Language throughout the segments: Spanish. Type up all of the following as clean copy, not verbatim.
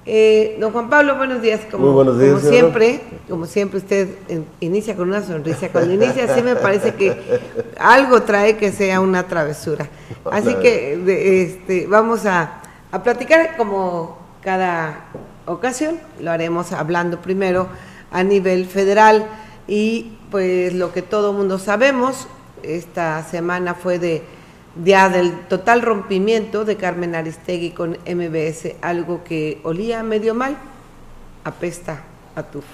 Don Juan Pablo, buenos días. Muy buenos días, Como siempre usted inicia con una sonrisa. Cuando inicia así me parece que algo trae que sea una travesura. Así que vamos a platicar como cada ocasión. Lo haremos hablando primero a nivel federal y pues lo que todo mundo sabemos, esta semana fue del total rompimiento de Carmen Aristegui con MBS, algo que olía medio mal, apesta a tufo.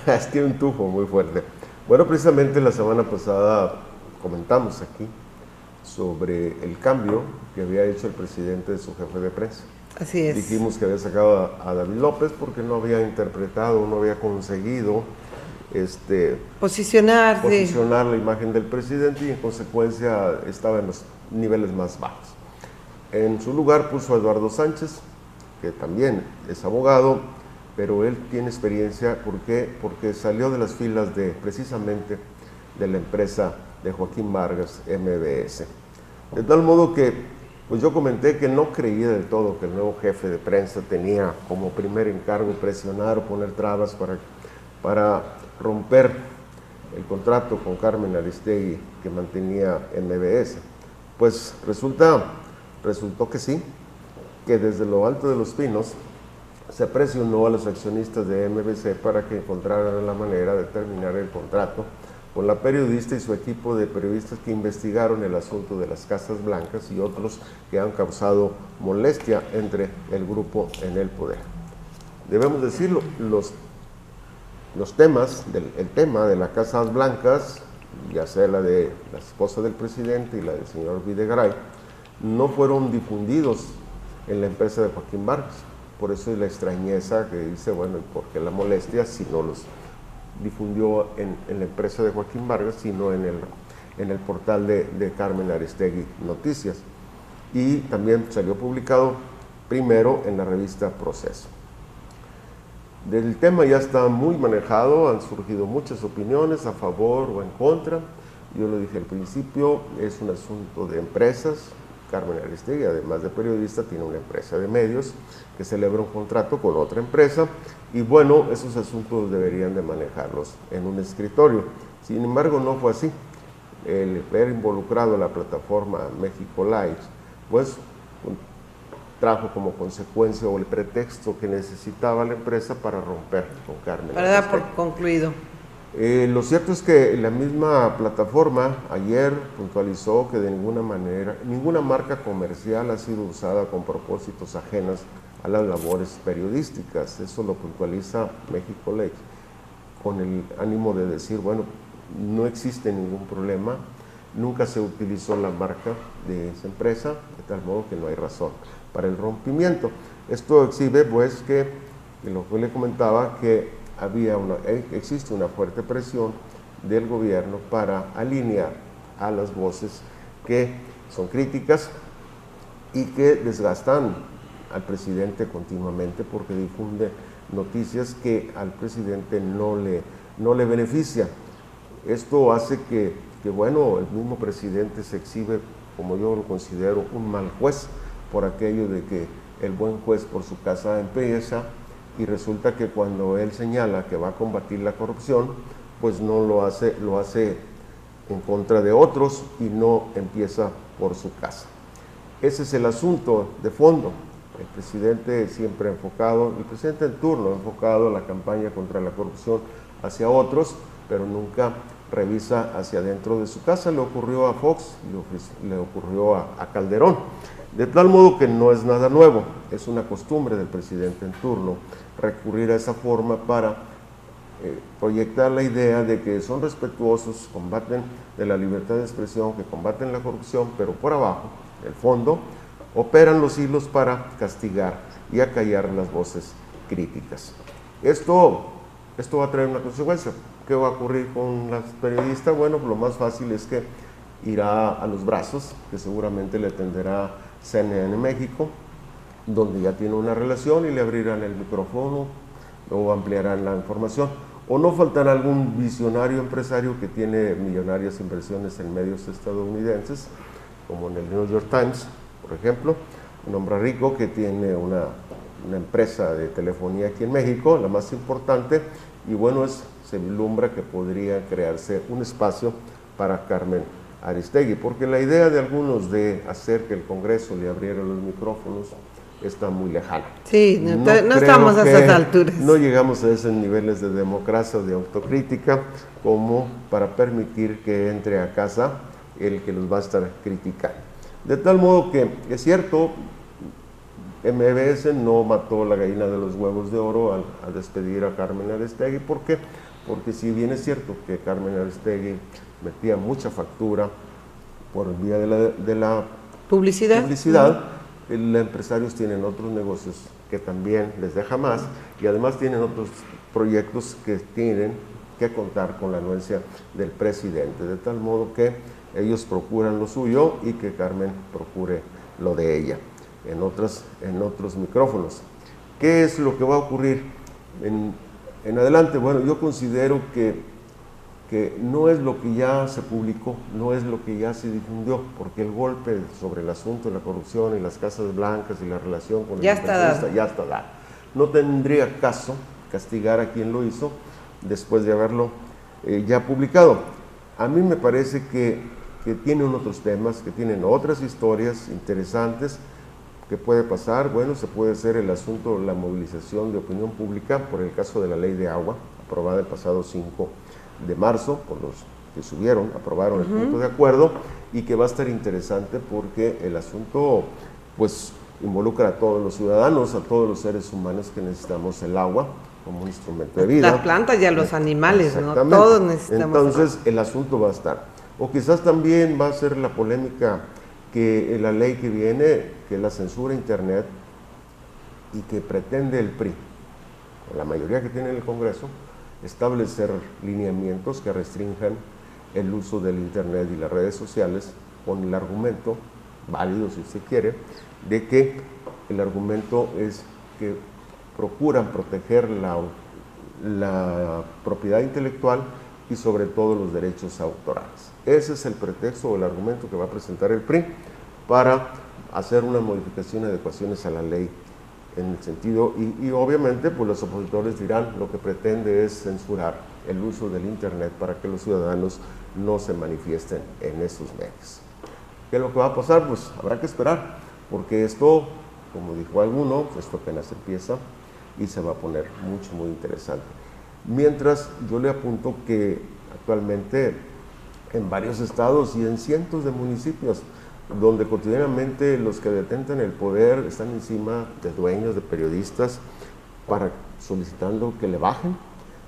Es que un tufo muy fuerte. Bueno, precisamente la semana pasada comentamos aquí sobre el cambio que había hecho el presidente de su jefe de prensa. Así es. Dijimos que había sacado a David López porque no había interpretado, no había conseguido posicionar la imagen del presidente y en consecuencia estaba en los niveles más bajos. En su lugar puso a Eduardo Sánchez, que también es abogado, pero él tiene experiencia. ¿Por qué? Porque salió de las filas precisamente de la empresa de Joaquín Vargas, MBS. De tal modo que pues yo comenté que no creía del todo que el nuevo jefe de prensa tenía como primer encargo presionar o poner trabas para romper el contrato con Carmen Aristegui que mantenía MBS. Pues resultó que sí, que desde lo alto de los pinos se presionó a los accionistas de MBC para que encontraran la manera de terminar el contrato con la periodista y su equipo de periodistas que investigaron el asunto de las Casas Blancas y otros que han causado molestia entre el grupo en el poder. Debemos decirlo, el tema de las Casas Blancas, ya sea la de la esposa del presidente y la del señor Videgaray, no fueron difundidos en la empresa de Joaquín Vargas. Por eso es la extrañeza que dice, bueno, ¿por qué la molestia si no los difundió en la empresa de Joaquín Vargas, sino en el portal de Carmen Aristegui Noticias? Y también salió publicado primero en la revista Proceso. El tema ya está muy manejado, han surgido muchas opiniones a favor o en contra. Yo lo dije al principio, es un asunto de empresas. Carmen Aristegui, además de periodista, tiene una empresa de medios que celebra un contrato con otra empresa y bueno, esos asuntos deberían de manejarlos en un escritorio. Sin embargo, no fue así. El ver involucrado a la plataforma México Live, pues trajo como consecuencia o el pretexto que necesitaba la empresa para romper con Carmen. Para dar por concluido. Lo cierto es que la misma plataforma ayer puntualizó que de ninguna manera, ninguna marca comercial ha sido usada con propósitos ajenos a las labores periodísticas. Eso lo puntualiza México Live con el ánimo de decir, bueno, no existe ningún problema, nunca se utilizó la marca de esa empresa, de tal modo que no hay razón para el rompimiento. Esto exhibe pues que, lo que le comentaba, que existe una fuerte presión del gobierno para alinear a las voces que son críticas y que desgastan al presidente continuamente porque difunde noticias que al presidente no le benefician. Esto hace que, bueno, el mismo presidente se exhibe, como yo lo considero, un mal juez, por aquello de que el buen juez por su casa empieza, y resulta que cuando él señala que va a combatir la corrupción, pues no lo hace en contra de otros y no empieza por su casa. Ese es el asunto de fondo. El presidente siempre enfocado, el presidente en turno enfocado a la campaña contra la corrupción hacia otros, pero nunca revisa hacia adentro de su casa. Le ocurrió a Fox, le ocurrió a Calderón. De tal modo que no es nada nuevo, es una costumbre del presidente en turno recurrir a esa forma para proyectar la idea de que son respetuosos, combaten de la libertad de expresión, que combaten la corrupción, pero por abajo, en el fondo, operan los hilos para castigar y acallar las voces críticas. Esto va a traer una consecuencia. ¿Qué va a ocurrir con las periodistas? Bueno, lo más fácil es que irá a los brazos, que seguramente le atenderá CNN México, donde ya tiene una relación y le abrirán el micrófono o ampliarán la información. O no faltará algún visionario empresario que tiene millonarias inversiones en medios estadounidenses, como en el New York Times, por ejemplo, un hombre rico que tiene una una empresa de telefonía aquí en México, la más importante, y bueno, se vislumbra que podría crearse un espacio para Carmen Aristegui, porque la idea de algunos de hacer que el Congreso le abriera los micrófonos está muy lejana. Sí, no estamos a esas alturas. No llegamos a esos niveles de democracia o de autocrítica como para permitir que entre a casa el que los va a estar criticando. De tal modo que, es cierto, MBS no mató la gallina de los huevos de oro al despedir a Carmen Aristegui. ¿Por qué? Porque si bien es cierto que Carmen Aristegui metía mucha factura por vía de la publicidad, los empresarios tienen otros negocios que también les deja más, y además tienen otros proyectos que tienen que contar con la anuencia del presidente, de tal modo que ellos procuran lo suyo y que Carmen procure lo de ella en otros micrófonos. ¿Qué es lo que va a ocurrir en adelante? Bueno, yo considero que no es lo que ya se publicó, no es lo que ya se difundió, porque el golpe sobre el asunto de la corrupción y las casas blancas y la relación con el inversionista ya está dado. No tendría caso castigar a quien lo hizo después de haberlo ya publicado. A mí me parece que tienen otros temas, que tienen otras historias interesantes. ¿Qué puede pasar? Bueno, se puede hacer el asunto de la movilización de opinión pública por el caso de la ley de agua, aprobada el pasado 5 de marzo, por los que aprobaron el punto de acuerdo, y que va a estar interesante porque el asunto pues involucra a todos los ciudadanos, a todos los seres humanos que necesitamos el agua como un instrumento de vida. Las plantas y a los animales, ¿no? Todos necesitamos. Entonces el asunto va a estar. O quizás también va a ser la polémica que la ley que viene, que es la censura a Internet, y que pretende el PRI, con la mayoría que tiene en el Congreso, establecer lineamientos que restrinjan el uso del Internet y las redes sociales, con el argumento, válido si usted quiere, de que el argumento es que procuran proteger la propiedad intelectual y sobre todo los derechos autorales. Ese es el pretexto o el argumento que va a presentar el PRI para hacer una modificación y adecuaciones a la ley en el sentido, y obviamente pues los opositores dirán lo que pretende es censurar el uso del Internet para que los ciudadanos no se manifiesten en esos medios. ¿Qué es lo que va a pasar? Pues habrá que esperar, porque esto, como dijo alguno, esto apenas empieza y se va a poner muy interesante. Mientras, yo le apunto que actualmente en varios estados y en cientos de municipios, donde cotidianamente los que detentan el poder están encima de dueños, de periodistas, solicitando que le bajen.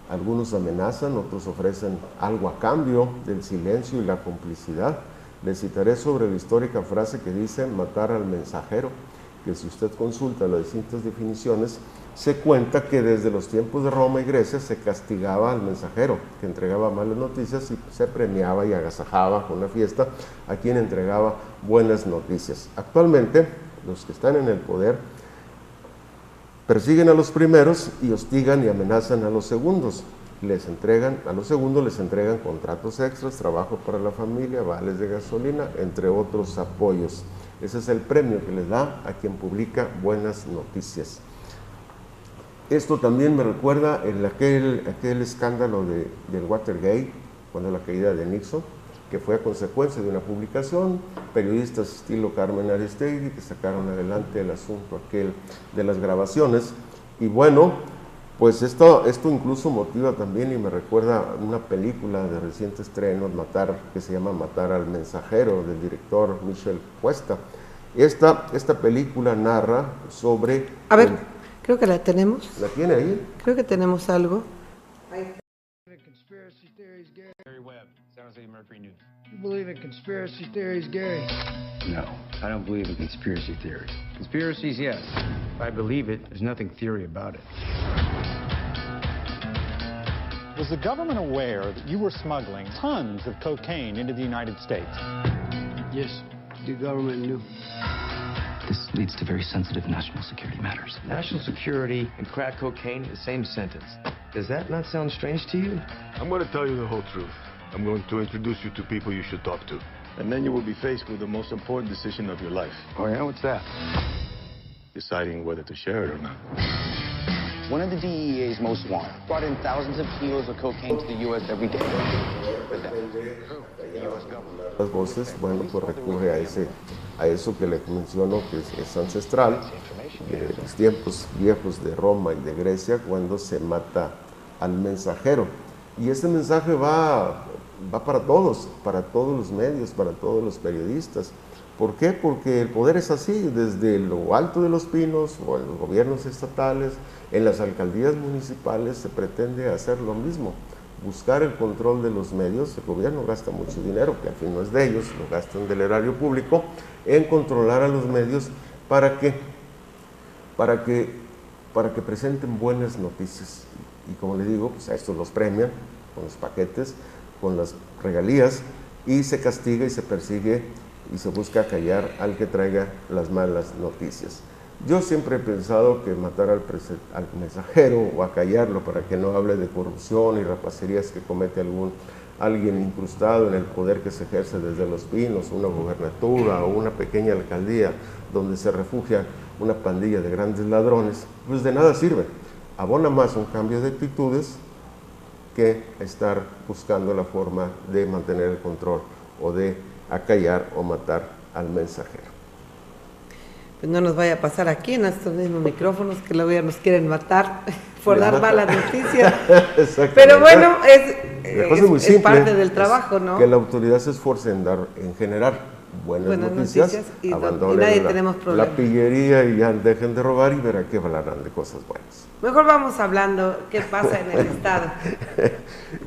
Algunos amenazan, otros ofrecen algo a cambio del silencio y la complicidad. Les citaré sobre la histórica frase que dice matar al mensajero, que si usted consulta las distintas definiciones, se cuenta que desde los tiempos de Roma y Grecia se castigaba al mensajero que entregaba malas noticias y se premiaba y agasajaba con una fiesta a quien entregaba buenas noticias. Actualmente, los que están en el poder persiguen a los primeros y hostigan y amenazan a los segundos. A los segundos les entregan contratos extras, trabajo para la familia, vales de gasolina, entre otros apoyos. Ese es el premio que les da a quien publica buenas noticias. Esto también me recuerda aquel escándalo del Watergate, cuando la caída de Nixon, que fue a consecuencia de una publicación, periodistas estilo Carmen Aristegui que sacaron adelante el asunto aquel de las grabaciones. Y bueno, pues esto incluso motiva también y me recuerda una película de reciente estreno, que se llama Matar al mensajero, del director Michel Cuesta. Esta película narra sobre... A ver, creo que la tenemos. ¿La tiene ahí? Creo que tenemos algo. Gary Webb, San Jose Mercury News. You believe in conspiracy theories, Gary? No, I don't believe in conspiracy theories. Conspiracies, yes. If I believe it, there's nothing theory about it. Was the government aware that you were smuggling tons of cocaine into the United States? Yes, the government knew. This leads to very sensitive national security matters. National security and crack cocaine, the same sentence. Does that not sound strange to you? I'm going to tell you the whole truth. I'm going to introduce you to people you should talk to. And then you will be faced with the most important decision of your life. Oh, yeah? What's that? deciding whether to share it or not. One of the DEA's most wanted brought in thousands of kilos of cocaine to the U.S. every day. Las voces, bueno, pues recurre a eso que le menciono, que es ancestral, de los tiempos viejos de Roma y de Grecia, cuando se mata al mensajero. Y este mensaje va para todos los medios, para todos los periodistas. ¿Por qué? Porque el poder es así, desde lo alto de los pinos o en los gobiernos estatales, en las alcaldías municipales se pretende hacer lo mismo, buscar el control de los medios. El gobierno gasta mucho dinero, que al fin no es de ellos, lo gastan del erario público, en controlar a los medios para que presenten buenas noticias. Y como le digo, pues a estos los premian con los paquetes, con las regalías, y se castiga y se persigue y se busca callar al que traiga las malas noticias. Yo siempre he pensado que matar al mensajero o acallarlo para que no hable de corrupción y rapacerías que comete alguien incrustado en el poder que se ejerce desde Los Pinos, una gobernatura o una pequeña alcaldía donde se refugia una pandilla de grandes ladrones, pues de nada sirve. Abona más un cambio de actitudes que estar buscando la forma de mantener el control o de acallar o matar al mensajero. Pues no nos vaya a pasar aquí en estos mismos micrófonos que luego ya nos quieren matar por dar malas noticias. Pero bueno, es parte del trabajo, ¿no? Que la autoridad se esfuerce en generar buenas noticias y abandonen nadie tenemos problema. La pillería y ya dejen de robar y verá que hablarán de cosas buenas. Mejor vamos hablando qué pasa en el Estado.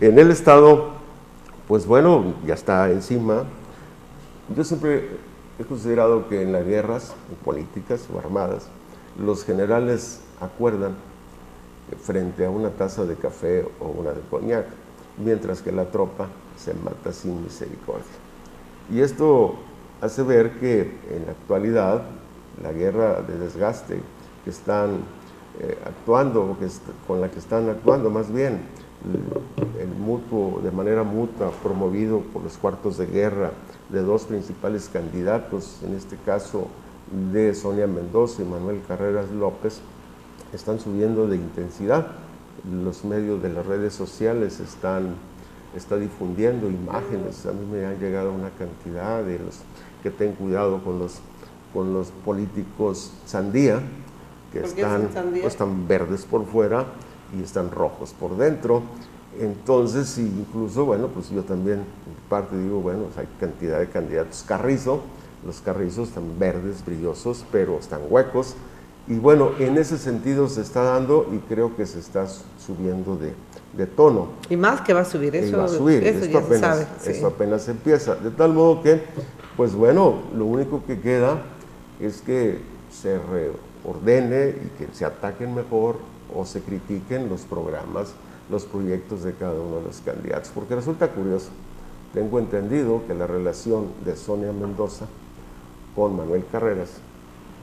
En el Estado, pues bueno, ya está encima. Yo siempre he considerado que en las guerras políticas o armadas, los generales acuerdan frente a una taza de café o una de coñac, mientras que la tropa se mata sin misericordia. Y esto hace ver que en la actualidad la guerra de desgaste que están con la que están actuando más bien, el mutuo, de manera mutua, promovido por los cuartos de guerra de dos principales candidatos, en este caso de Sonia Mendoza y Manuel Carreras López, están subiendo de intensidad. Los medios de las redes sociales está difundiendo imágenes. A mí me han llegado una cantidad de los que ten cuidado con los políticos sandía, que están verdes por fuera y están rojos por dentro. Entonces, incluso, bueno, pues yo también en parte digo, bueno, hay cantidad de candidatos Carrizo, los Carrizos están verdes, brillosos, pero están huecos. Y bueno, en ese sentido se está dando y creo que se está subiendo de tono. Y más que va a subir, eso, va a subir. Eso esto ya apenas, se sabe. esto apenas empieza. De tal modo que, pues bueno, lo único que queda es que se reordene y que se ataquen mejor o se critiquen los programas, los proyectos de cada uno de los candidatos. Porque resulta curioso, tengo entendido que la relación de Sonia Mendoza con Manuel Carreras,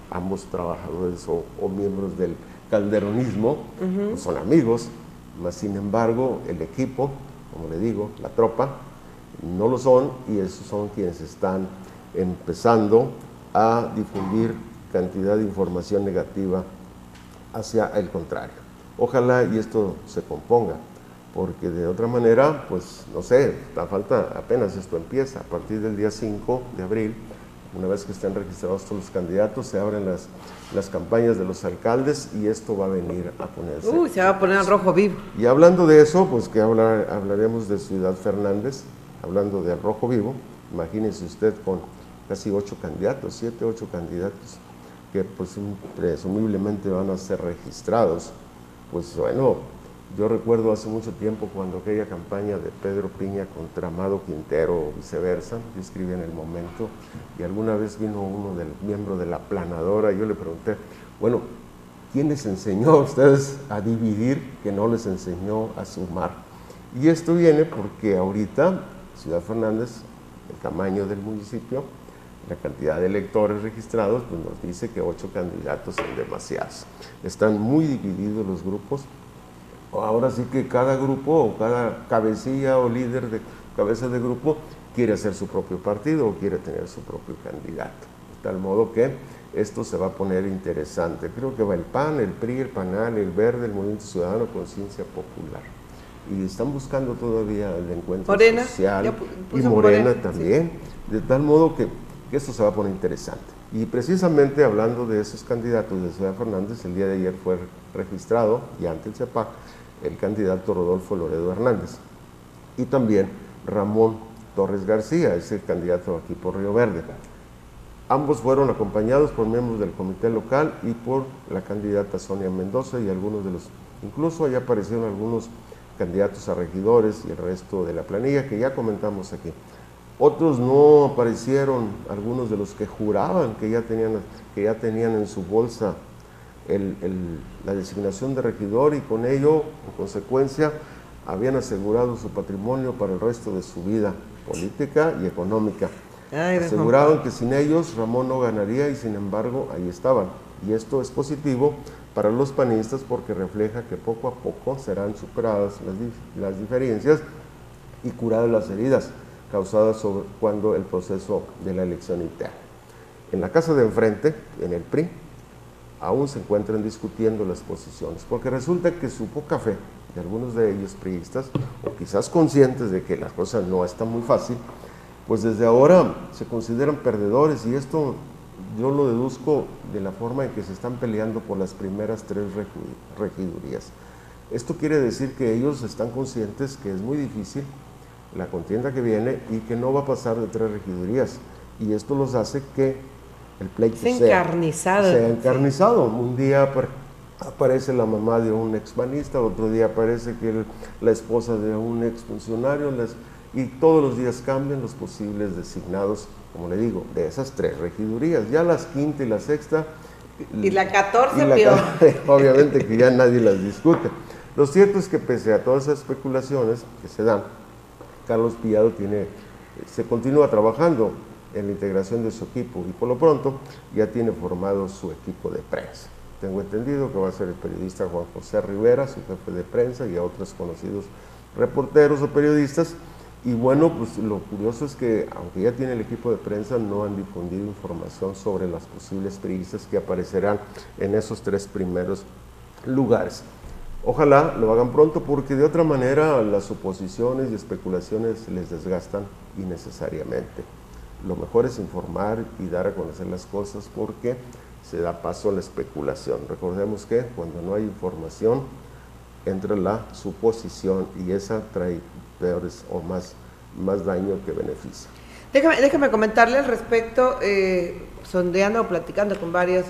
ambos trabajadores o miembros del calderonismo, pues son amigos, mas sin embargo el equipo, como le digo, la tropa, no lo son, y esos son quienes están empezando a difundir cantidad de información negativa hacia el contrario. Ojalá y esto se componga, porque de otra manera, pues no sé, da falta, apenas esto empieza, a partir del día 5 de abril, una vez que estén registrados todos los candidatos, se abren las campañas de los alcaldes y esto va a venir a ponerse. Se va a poner al rojo vivo. Y hablando de eso, pues que hablaremos de Ciudad Fernández, hablando del rojo vivo. Imagínense usted con casi 8 candidatos, 7, 8 candidatos, que pues presumiblemente van a ser registrados. Pues bueno, yo recuerdo hace mucho tiempo cuando aquella campaña de Pedro Piña contra Amado Quintero o viceversa, yo escribí en El Momento, y alguna vez vino miembro de la planadora, y yo le pregunté, bueno, ¿quién les enseñó a ustedes a dividir que no les enseñó a sumar? Y esto viene porque ahorita Ciudad Fernández, el tamaño del municipio, la cantidad de electores registrados, pues nos dice que 8 candidatos son demasiados. Están muy divididos los grupos. Ahora sí que cada grupo o cada cabecilla o líder de cabeza de grupo quiere hacer su propio partido o quiere tener su propio candidato. De tal modo que esto se va a poner interesante. Creo que va el PAN, el PRI, el PANAL, el Verde, el Movimiento Ciudadano, Conciencia Popular. Y están buscando todavía el encuentro Morena, social, y Morena también, sí. De tal modo que esto se va a poner interesante. Y precisamente hablando de esos candidatos de Ciudad Fernández, el día de ayer fue registrado, ya ante el CEPAC, el candidato Rodolfo Loredo Hernández. Y también Ramón Torres García, es el candidato aquí por Río Verde. Ambos fueron acompañados por miembros del comité local y por la candidata Sonia Mendoza y algunos de los, incluso ahí aparecieron algunos candidatos a regidores y el resto de la planilla que ya comentamos aquí. Otros no aparecieron, algunos de los que juraban que ya tenían en su bolsa la designación de regidor y con ello, en consecuencia, habían asegurado su patrimonio para el resto de su vida política y económica. Aseguraban que sin ellos Ramón no ganaría y sin embargo ahí estaban. Y esto es positivo para los panistas porque refleja que poco a poco serán superadas las diferencias y curadas las heridas causadas cuando el proceso de la elección interna. En la casa de enfrente, en el PRI, aún se encuentran discutiendo las posiciones, porque resulta que su poca fe de algunos de ellos priistas, o quizás conscientes de que la cosa no está muy fácil, pues desde ahora se consideran perdedores, y esto yo lo deduzco de la forma en que se están peleando por las primeras 3 regidurías. Esto quiere decir que ellos están conscientes que es muy difícil la contienda que viene y que no va a pasar de 3 regidurías, y esto los hace que el pleito sea encarnizado. Un día aparece la mamá de un expanista, otro día aparece que la esposa de un exfuncionario, y todos los días cambian los posibles designados, como le digo, de esas 3 regidurías. Ya las quinta y la sexta y la 14 peor. Obviamente que ya nadie las discute. Lo cierto es que pese a todas esas especulaciones que se dan, Carlos Pillado se continúa trabajando en la integración de su equipo y por lo pronto ya tiene formado su equipo de prensa. Tengo entendido que va a ser el periodista Juan José Rivera, su jefe de prensa, y a otros conocidos reporteros o periodistas. Y bueno, pues lo curioso es que aunque ya tiene el equipo de prensa, no han difundido información sobre las posibles periodistas que aparecerán en esos 3 primeros lugares. Ojalá lo hagan pronto porque de otra manera las suposiciones y especulaciones les desgastan innecesariamente. Lo mejor es informar y dar a conocer las cosas porque se da paso a la especulación. Recordemos que cuando no hay información entra la suposición y esa trae peores o más daño que beneficio. Déjame comentarle al respecto, sondeando o platicando con varias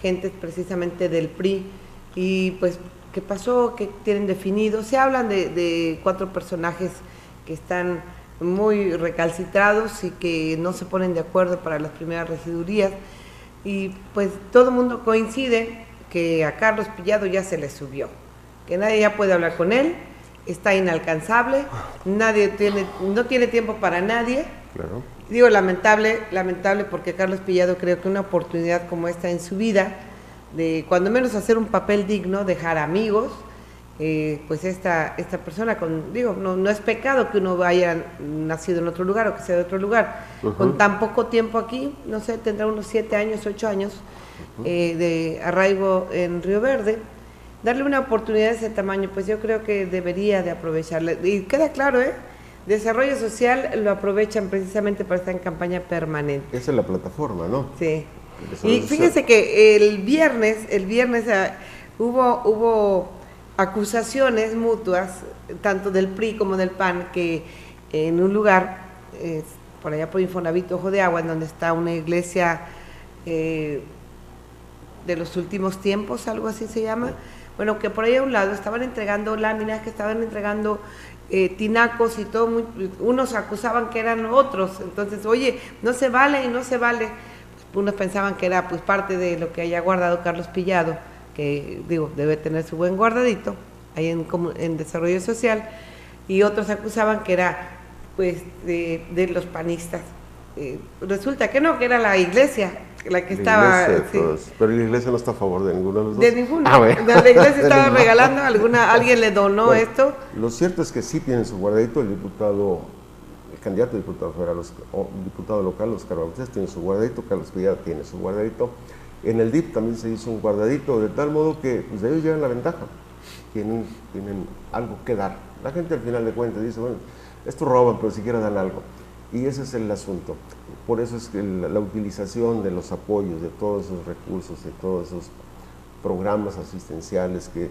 gentes precisamente del PRI y pues qué pasó, qué tienen definido. Se hablan de 4 personajes que están muy recalcitrados y que no se ponen de acuerdo para las primeras regidurías y pues todo el mundo coincide que a Carlos Pillado ya se le subió, que nadie ya puede hablar con él, está inalcanzable, no tiene tiempo para nadie. Claro. Digo lamentable porque Carlos Pillado creo que una oportunidad como esta en su vida, de cuando menos hacer un papel digno, dejar amigos, pues esta persona, no es pecado que uno haya nacido en otro lugar o que sea de otro lugar, con tan poco tiempo aquí, no sé, tendrá unos 7 años, 8 años de arraigo en Río Verde, darle una oportunidad de ese tamaño, pues yo creo que debería de aprovecharla. Y queda claro, desarrollo social lo aprovechan precisamente para estar en campaña permanente. Esa es la plataforma, ¿no? Sí. Y fíjense que el viernes hubo acusaciones mutuas, tanto del PRI como del PAN, que en un lugar, por allá por Infonavit, Ojo de Agua, en donde está una iglesia de los últimos tiempos, algo así se llama, bueno, que por ahí a un lado estaban entregando láminas, que estaban entregando tinacos y todo, unos acusaban que eran otros, entonces, oye, no se vale y no se vale. Unos pensaban que era pues parte de lo que haya guardado Carlos Pillado, que debe tener su buen guardadito ahí en desarrollo social, y otros acusaban que era pues de los panistas. Resulta que no, que era la iglesia la que estaba. Sí. Pero la iglesia no está a favor de ninguno de los dos. De ninguno. Bueno. La iglesia estaba regalando, alguien le donó esto. Lo cierto es que sí tienen su guardadito, el candidato a diputado federal o diputado local, Oscar Bautista, tiene su guardadito, Carlos Pillado tiene su guardadito, En el DIF también se hizo un guardadito, de tal modo que pues, ellos llevan la ventaja, tienen algo que dar. La gente al final de cuentas dice, bueno, estos roban, pero siquiera dan algo. Y ese es el asunto. Por eso es que la utilización de los apoyos, de todos esos recursos, de todos esos programas asistenciales que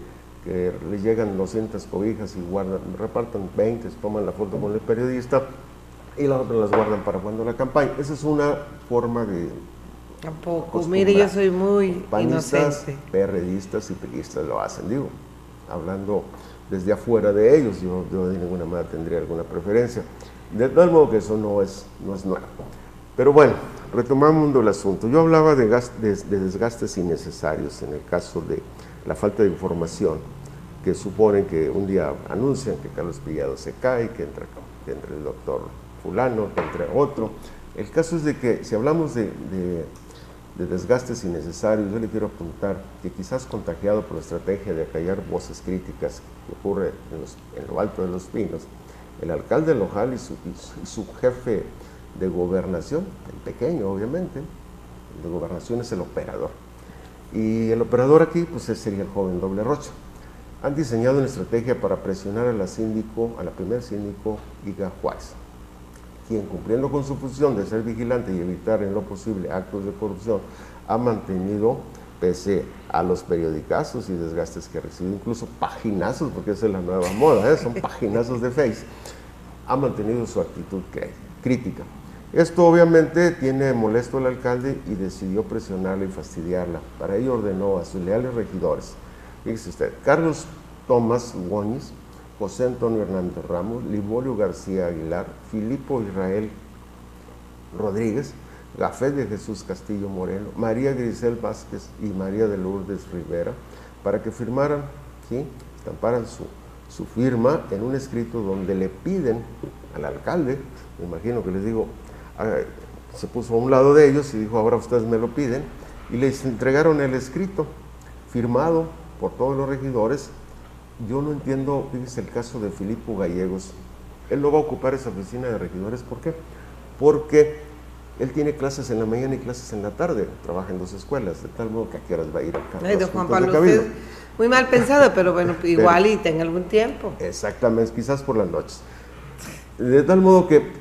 les llegan 200 cobijas y repartan 20, se toman la foto con el periodista y las otras las guardan para cuando la campaña. Esa es una forma de... Tampoco, mire, yo soy muy panistas, inocente. PRDistas y priistas lo hacen, digo, hablando desde afuera de ellos, yo de ninguna manera tendría alguna preferencia. De tal modo que eso no es nuevo. Pero bueno, retomando el asunto. Yo hablaba de desgastes innecesarios en el caso de la falta de información, que suponen que un día anuncian que Carlos Pillado se cae, que entra el doctor fulano, que entre otro. El caso es de que si hablamos de desgastes innecesarios, yo le quiero apuntar que quizás contagiado por la estrategia de acallar voces críticas que ocurre en lo alto de los pinos, el alcalde local y su jefe de gobernación, el pequeño obviamente, el de gobernación es el operador. Y el operador aquí pues sería el joven Doble Rocha. Han diseñado una estrategia para presionar a la primer síndico Iga Juárez, quien cumpliendo con su función de ser vigilante y evitar en lo posible actos de corrupción, ha mantenido, pese a los periodicazos y desgastes que ha recibido, incluso paginazos, porque esa es la nueva moda, son paginazos de Face, ha mantenido su actitud crítica. Esto obviamente tiene molesto al alcalde y decidió presionarla y fastidiarla. Para ello ordenó a sus leales regidores, fíjese usted, Carlos Tomás Góñez, José Antonio Hernández Ramos, Liborio García Aguilar, Filipo Israel Rodríguez, Gafet de Jesús Castillo Moreno, María Grisel Vázquez y María de Lourdes Rivera, para que firmaran, ¿sí?, estamparan su firma en un escrito donde le piden al alcalde, me imagino que les digo, se puso a un lado de ellos y dijo, ahora ustedes me lo piden, y les entregaron el escrito firmado por todos los regidores. Yo no entiendo, fíjese el caso de Filipo Gallegos, él no va a ocupar esa oficina de regidores, ¿por qué? Porque él tiene clases en la mañana y clases en la tarde, trabaja en 2 escuelas, de tal modo que a qué horas va a ir al cargo. Ay, don Juan Pablo, usted muy mal pensado, pero bueno, igual y tenga algún tiempo. Exactamente, quizás por las noches. De tal modo que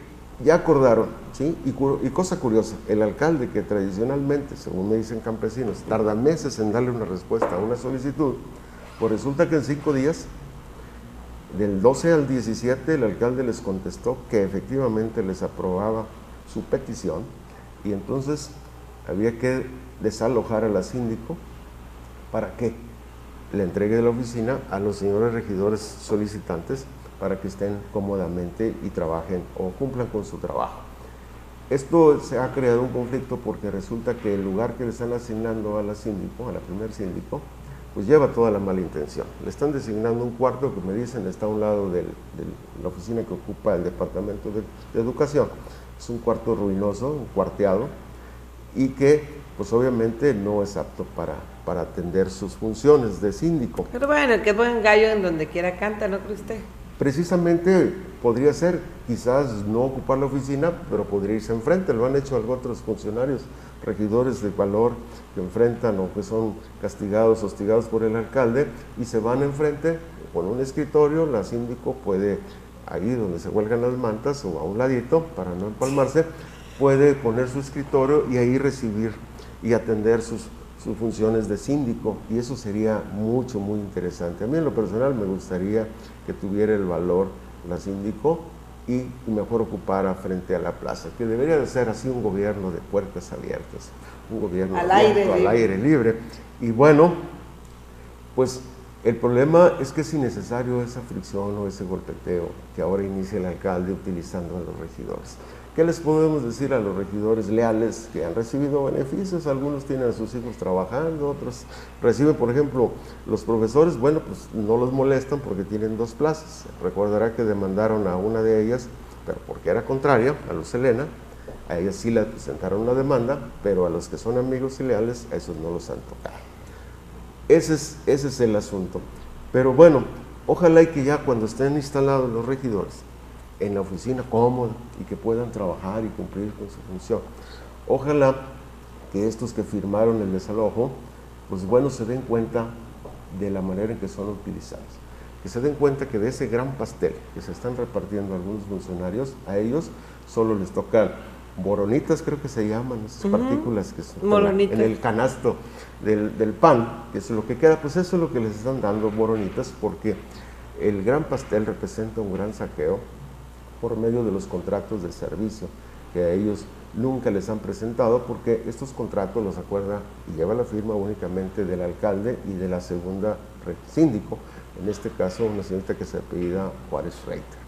ya acordaron, ¿sí? Y cosa curiosa, el alcalde que tradicionalmente, según me dicen campesinos, tarda meses en darle una respuesta a una solicitud, pues resulta que en 5 días, del 12 al 17, el alcalde les contestó que efectivamente les aprobaba su petición y entonces había que desalojar a la síndico para que le entregue la oficina a los señores regidores solicitantes para que estén cómodamente y trabajen o cumplan con su trabajo. Esto se ha creado un conflicto porque resulta que el lugar que le están asignando a la síndico, a la primer síndico, pues lleva toda la mala intención. Le están designando un cuarto que me dicen está a un lado de la oficina que ocupa el Departamento de Educación. Es un cuarto ruinoso, un cuarteado, y que pues obviamente no es apto para atender sus funciones de síndico. Pero bueno, que buen gallo en donde quiera canta, ¿no cree usted? Precisamente podría ser, quizás no ocupar la oficina, pero podría irse enfrente. Lo han hecho algunos otros funcionarios, regidores de valor que enfrentan o que son castigados, hostigados por el alcalde y se van enfrente con un escritorio. La síndico puede, ahí donde se cuelgan las mantas o a un ladito para no empalmarse, puede poner su escritorio y ahí recibir y atender sus funciones de síndico, y eso sería muy interesante. A mí en lo personal me gustaría que tuviera el valor la síndico y mejor ocupara frente a la plaza, que debería de ser así un gobierno de puertas abiertas, un gobierno al aire libre. Y bueno, pues el problema es que es innecesario esa fricción o ese golpeteo que ahora inicia el alcalde utilizando a los regidores. ¿Qué les podemos decir a los regidores leales que han recibido beneficios? Algunos tienen a sus hijos trabajando, otros reciben, por ejemplo, los profesores, bueno, pues no los molestan porque tienen 2 plazas. Recordará que demandaron a una de ellas, pero porque era contraria, a Luz Helena, a ellas sí le presentaron una demanda, pero a los que son amigos y leales, a esos no los han tocado. Ese es el asunto. Pero bueno, ojalá y que ya cuando estén instalados los regidores, en la oficina cómoda y que puedan trabajar y cumplir con su función. Ojalá que estos que firmaron el desalojo, pues bueno, se den cuenta de la manera en que son utilizados. Que se den cuenta que de ese gran pastel que se están repartiendo algunos funcionarios, a ellos solo les tocan boronitas, creo que se llaman, esas partículas que son en el canasto del pan, que es lo que queda, pues eso es lo que les están dando, boronitas, porque el gran pastel representa un gran saqueo por medio de los contratos de servicio que a ellos nunca les han presentado, porque estos contratos los acuerda y lleva la firma únicamente del alcalde y de la segunda síndico, en este caso una señorita que se apellida Juárez Reiter.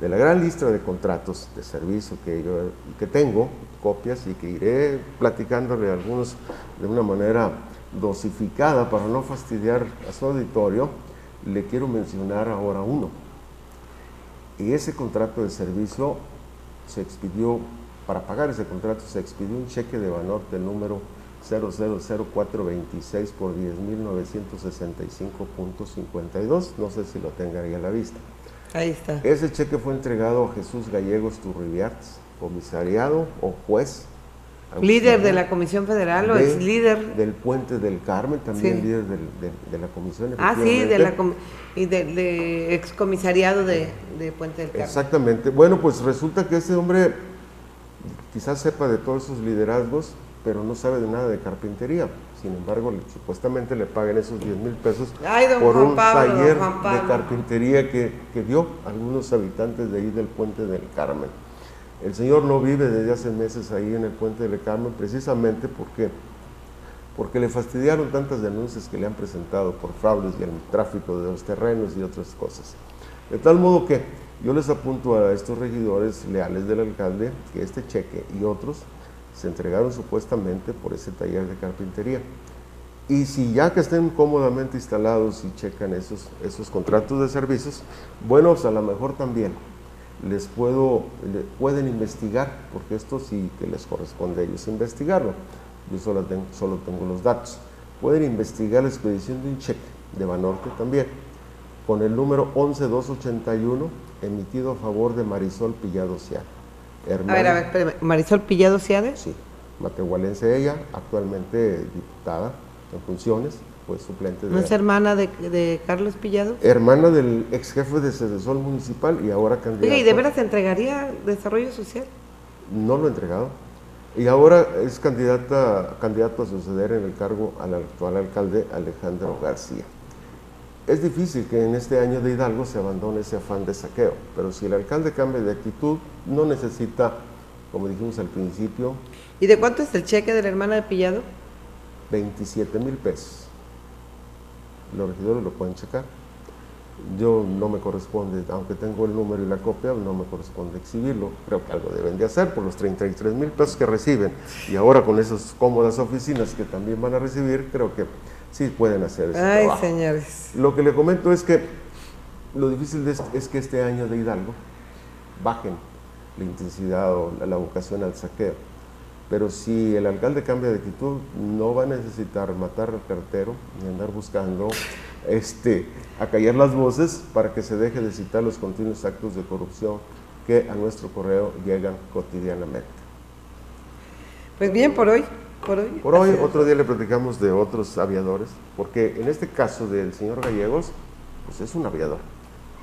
De la gran lista de contratos de servicio que tengo, copias, y que iré platicándole a algunos de una manera dosificada para no fastidiar a su auditorio, le quiero mencionar ahora uno. Y ese contrato de servicio se expidió, para pagar ese contrato se expidió un cheque de Banorte, el número 000426 por 10.965.52, no sé si lo tenga ahí a la vista. Ahí está. Ese cheque fue entregado a Jesús Gallegos Turribiarts, comisariado o juez. Líder de la Comisión Federal o ex líder. Del Puente del Carmen, también líder de la comisión. Sí, de excomisariado de Puente del Carmen. Exactamente. Bueno, pues resulta que ese hombre quizás sepa de todos esos liderazgos, pero no sabe de nada de carpintería. Sin embargo, supuestamente le pagan esos 10,000 pesos por un taller de carpintería que dio a algunos habitantes de ahí del Puente del Carmen. El señor no vive desde hace meses ahí en el Puente del Carmen, precisamente porque le fastidiaron tantas denuncias que le han presentado por fraudes y el tráfico de los terrenos y otras cosas. De tal modo que yo les apunto a estos regidores leales del alcalde que este cheque y otros se entregaron supuestamente por ese taller de carpintería. Y si ya que estén cómodamente instalados y checan esos contratos de servicios, bueno, pues a lo mejor también pueden investigar, porque esto sí que les corresponde a ellos investigarlo. Yo solo tengo los datos. Pueden investigar la expedición de un cheque de Banorte también, con el número 11281, emitido a favor de Marisol Pillado Seade. A ver, espérame. ¿Marisol Pillado Seade? Sí, matehualense ella, actualmente diputada en funciones, pues suplente de... ¿No es hermana de Carlos Pillado? Hermana del ex jefe de Cedesol municipal y ahora candidata. Oye, ¿y de veras se entregaría desarrollo social? No lo ha entregado. Y ahora es candidato a suceder en el cargo al actual alcalde Alejandro García. Es difícil que en este año de Hidalgo se abandone ese afán de saqueo, pero si el alcalde cambia de actitud, no necesita, como dijimos al principio... ¿Y de cuánto es el cheque de la hermana de Pillado? 27,000 pesos. Los regidores lo pueden checar. Yo no me corresponde, aunque tengo el número y la copia, no me corresponde exhibirlo. Creo que algo deben de hacer por los 33,000 pesos que reciben. Y ahora con esas cómodas oficinas que también van a recibir, creo que sí pueden hacer ese trabajo. Señores. Lo que le comento es que lo difícil es que este año de Hidalgo bajen la intensidad o la vocación al saqueo. Pero si el alcalde cambia de actitud, no va a necesitar matar al cartero ni andar buscando acallar las voces para que se deje de citar los continuos actos de corrupción que a nuestro correo llegan cotidianamente. Pues bien, por hoy. Otro día le platicamos de otros aviadores, porque en este caso del señor Gallegos, pues es un aviador,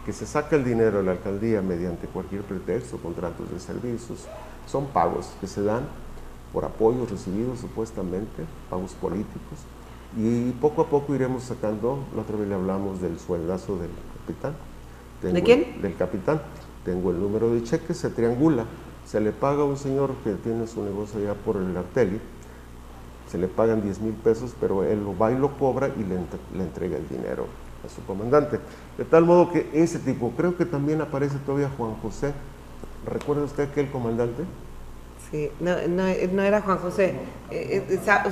que se saca el dinero de la alcaldía mediante cualquier pretexto, contratos de servicios, son pagos que se dan por apoyos recibidos supuestamente, pagos políticos, y poco a poco iremos sacando. La otra vez le hablamos del sueldazo del capitán. ¿De quién? Del capitán. Tengo el número de cheques, se triangula, se le paga a un señor que tiene su negocio allá por el Arteli, se le pagan 10,000 pesos, pero él lo va y lo cobra y le entrega el dinero a su comandante. De tal modo que ese tipo, creo que también aparece todavía Juan José. ¿Recuerda usted aquel comandante? Sí, no era Juan José.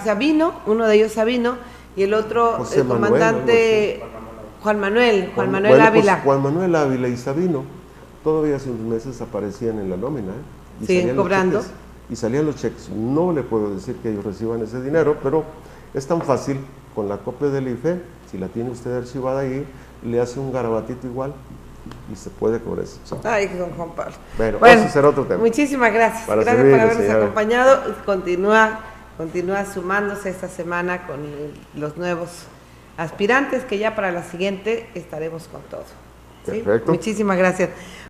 Sabino, uno de ellos Sabino, y el otro, José el comandante Juan Manuel Ávila. Pues Juan Manuel Ávila y Sabino todavía hace unos meses aparecían en la nómina. Y sí, cobrando. Y salían los cheques. No le puedo decir que ellos reciban ese dinero, pero es tan fácil con la copia del IFE, si la tiene usted archivada ahí, le hace un garabatito igual y se puede cobrar ese cheque. Ay, don Juan Pablo. Bueno, eso será otro tema. Muchísimas gracias. Gracias por habernos acompañado. Continúa continúa sumándose esta semana con los nuevos aspirantes, que ya para la siguiente estaremos con todo. ¿Sí? Perfecto. Muchísimas gracias.